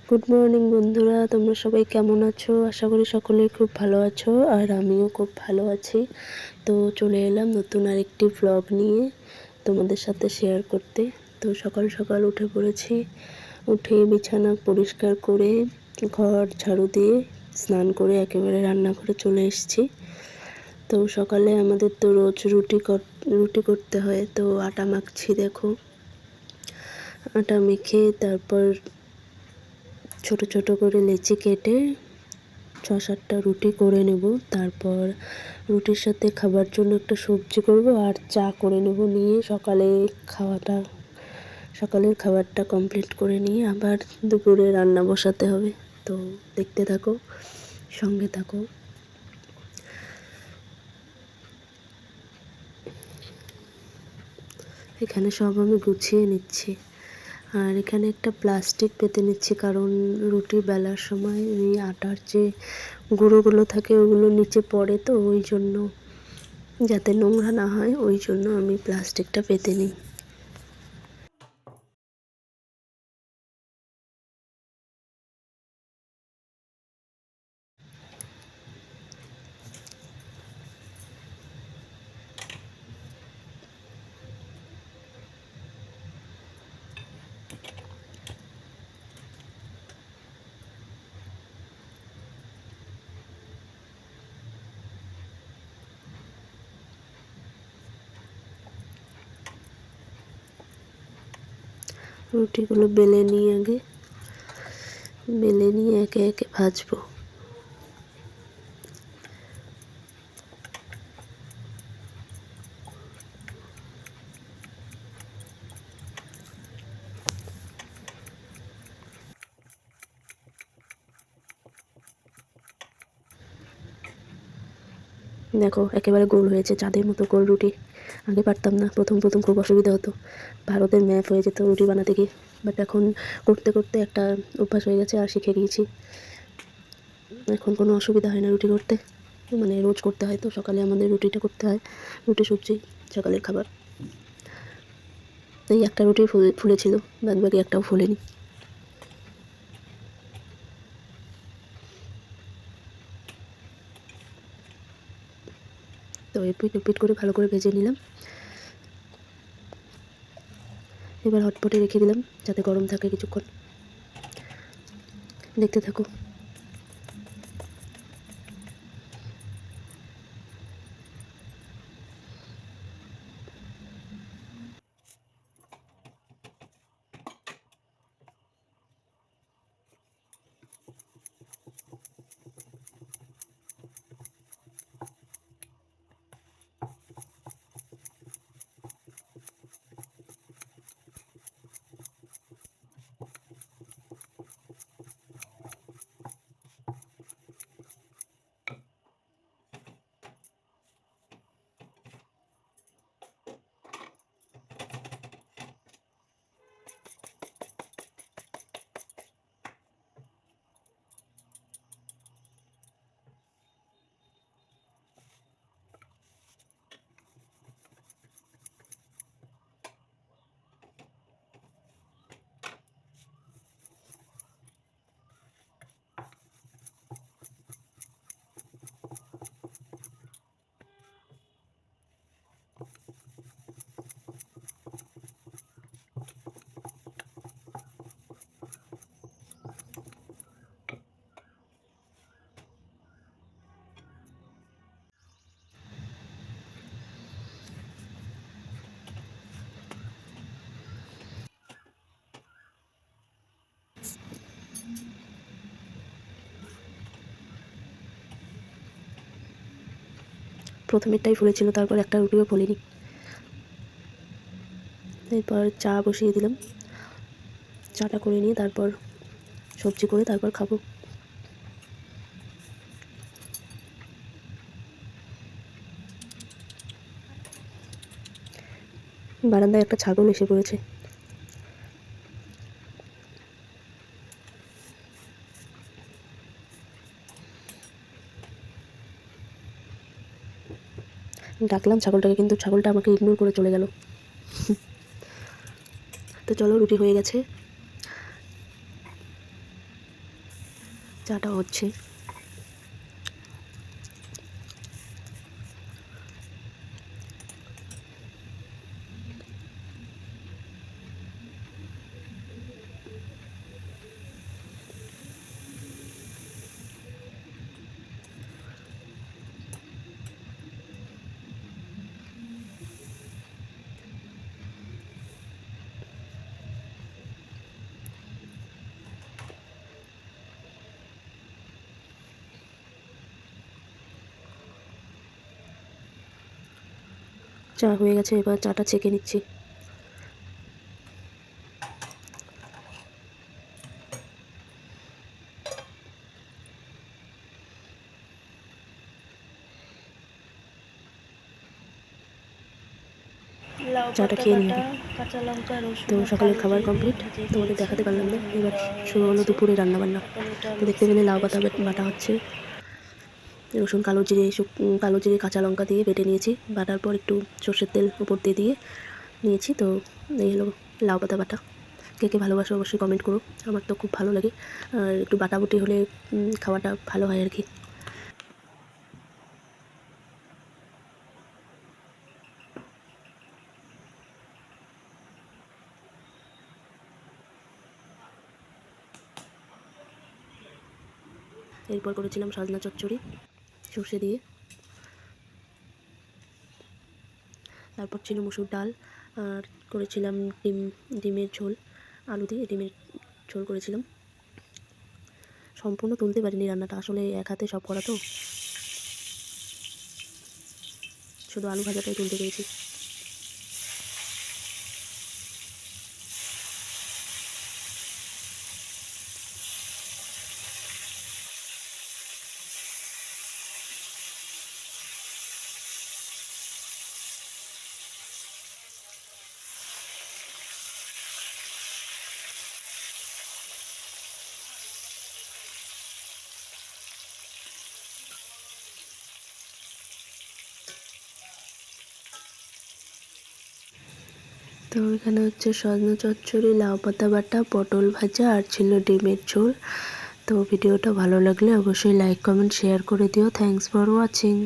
Good morning বন্ধুরা, তোমরা সবাই কেমন আছো? আশা করি সকলেই খুব ভালো আছো, আর আমিও খুব ভালো আছি। তো চলে এলাম নতুন আরেকটি ব্লগ নিয়ে তোমাদের সাথে শেয়ার করতে। তো সকাল সকাল উঠে পড়েছি, উঠে বিছানা পরিষ্কার করে ঘর ঝাড়ু দিয়ে স্নান করে একেবারে রান্নাঘরে চলে এসেছি। তো সকালে আমাদের তো রোজ রুটি করতে হয়, তো আটা মাখছি। দেখো, আটা মেখে তারপর ছোট ছোট করে লেচি কেটে 6-7টা রুটি করে নেব। তারপর রুটির সাথে খাবার জন্য একটা সবজি করব আর চা করে নেব। নিয়ে সকালের খাবারটা কমপ্লিট করে নিয়ে আবার দুপুরে রান্না বসাতে হবে। তো দেখতে থাকো, সঙ্গে থাকো। এখানে সব আমি গুছিয়ে নিচ্ছি, আর এখানে একটা প্লাস্টিক পেতে নিচ্ছি, কারণ রুটি বেলার সময় ওই আটার যে গুঁড়োগুলো থাকে ওগুলো নিচে পড়ে, তো ওই জন্য যাতে নোংরা না হয় ওই জন্য আমি প্লাস্টিকটা পেতে নিই। রুটিগুলো বেলে নিয়ে একে একে ভাজবো। দেখো, একেবারে গোল হয়েছে, চাঁদের মতো গোল রুটি। আগে পারতাম না, প্রথম প্রথম খুব অসুবিধা হতো, ভারতের ম্যাপ হয়ে যেত রুটি বানাতে গিয়ে। বাট এখন করতে করতে একটা অভ্যাস হয়ে গেছে, আর শিখে গিয়েছি। এখন কোনো অসুবিধা হয় না রুটি করতে, মানে রোজ করতে হয় তো, সকালে আমাদের রুটিটা করতে হয়, রুটি সবজি সকালের খাবার। এই একটা রুটি ফুলেছিল, বাদ বাকি একটাও ফুলেনি। তো এপিট ওপিট করে ভালো করে ভেজে নিলাম। এবার হটপটে রেখে দিলাম যাতে গরম থাকে কিছুক্ষণ। দেখতে থাকো। প্রথমেরটাই ফুলেছিল, তারপর একটা রুটিও ফোলেনি। এরপর চা বসিয়ে দিলাম, চাটা করে নিয়ে তারপর সবজি করে তারপর খাবো। বারান্দায় একটা ছাগল এসে পড়েছে। ডাকলাম ছাগলটাকে, কিন্তু ছাগলটা আমাকে ইগনোর করে চলে গেল। তো চলো, রুটি হয়ে গেছে। চাটা হচ্ছে। চা হয়ে গেছে, এবার চাটা ছেঁকে নিচ্ছি। চাটা খেয়ে নিই আগে। তো সকালের খাবার কমপ্লিট, তোমাদের দেখাতে পারলাম না। এবার শুরু হলো দুপুরে রান্নাবান্না। তো দেখতে পেলে লাউ পাতা বাটা হচ্ছে। রসুন, কালো জিরে কাঁচা লঙ্কা দিয়ে বেটে নিয়েছি। বাটার পর একটু সর্ষের তেল উপর দিয়ে নিয়েছি। তো এই হলো লাউ পাতা বাটা। কে কে ভালোবাসো অবশ্যই কমেন্ট করো। আমার তো খুব ভালো লাগে, আর একটু বাটাবুটি হলে খাওয়াটা ভালো হয় আর কি। এরপর করেছিলাম সজনা চচ্চড়ি সর্ষে দিয়ে। তারপর ছিল মুসুর ডাল, আর করেছিলাম ডিমের ঝোল, আলু দিয়ে ডিমের ঝোল করেছিলাম। সম্পূর্ণ তুলতে পারিনি রান্নাটা, আসলে এক হাতে সব করা তো, শুধু আলু ভাজাটাই তুলতে পেরেছি। তো এখানে হচ্ছে সজনা চচ্চড়ি, লাউ পাতা বাটা, পটল ভাজা, আর ছিল ডিমের ঝোল। তো ভিডিওটা ভালো লাগলে অবশ্যই লাইক কমেন্ট শেয়ার করে দিও। Thanks for watching.